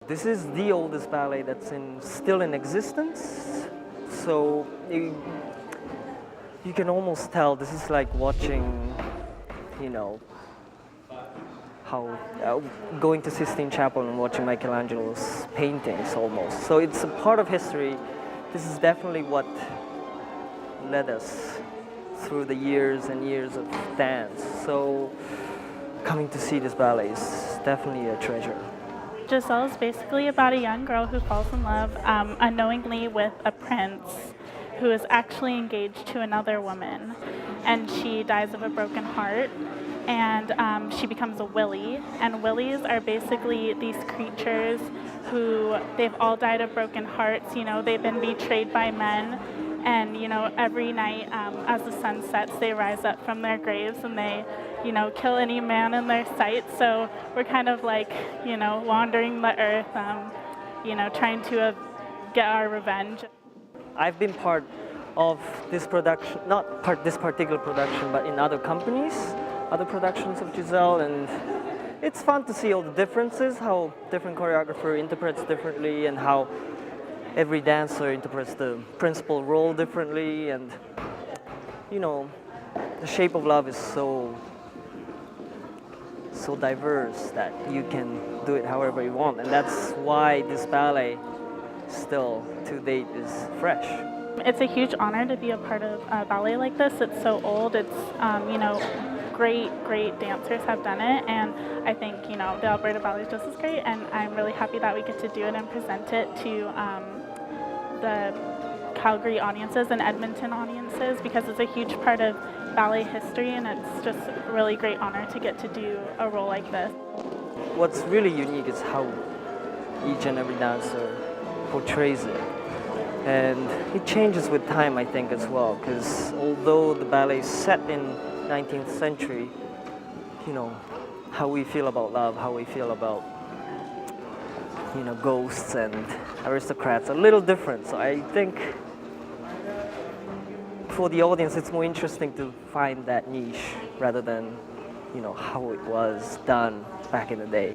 This is the oldest ballet that's still in existence, so you can almost tell this is like watching, you know, how going to Sistine Chapel and watching Michelangelo's paintings almost. So it's a part of history. This is definitely what led us through the years and years of dance. So coming to see this ballet is definitely a treasure. Giselle is basically about a young girl who falls in love unknowingly with a prince who is actually engaged to another woman, and she dies of a broken heart, and she becomes a willy. And willies are basically these creatures who they've all died of broken hearts. You know, they've been betrayed by men, and you know, every night as the sun sets, they rise up from their graves and they, you know, kill any man in their sight. So we're kind of like, you know, wandering the earth, you know, trying to get our revenge. I've been part of this production, not this particular production, but in other companies, other productions of Giselle, and it's fun to see all the differences, how different choreographer interprets differently, and how every dancer interprets the principal role differently, and you know, the shape of love is so diverse that you can do it however you want, and that's why this ballet still to date is fresh. It's a huge honor to be a part of a ballet like this. It's so old. It's you know, great dancers have done it, and I think, you know, the Alberta Ballet is just as great, and I'm really happy that we get to do it and present it to the Calgary audiences and Edmonton audiences, because it's a huge part of ballet history, and it's just a really great honor to get to do a role like this. What's really unique is how each and every dancer portrays it, and it changes with time, I think, as well, because although the ballet is set in 19th century, you know, how we feel about love, how we feel about, you know, ghosts and aristocrats are a little different. So I think for the audience it's more interesting to find that niche rather than, you know, how it was done back in the day.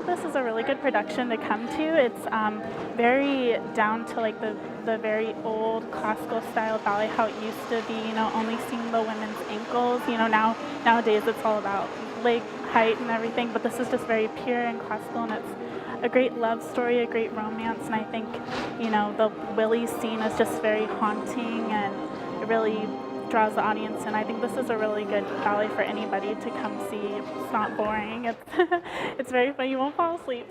This is a really good production to come to. It's very down to like the very old classical style ballet, how it used to be, you know, only seeing the women's ankles. You know, nowadays it's all about leg height and everything, but this is just very pure and classical, and it's a great love story, a great romance, and I think, you know, the Willie scene is just very haunting, and it really draws the audience in. I think this is a really good ballet for anybody to come see. It's not boring. It's very fun. You won't fall asleep.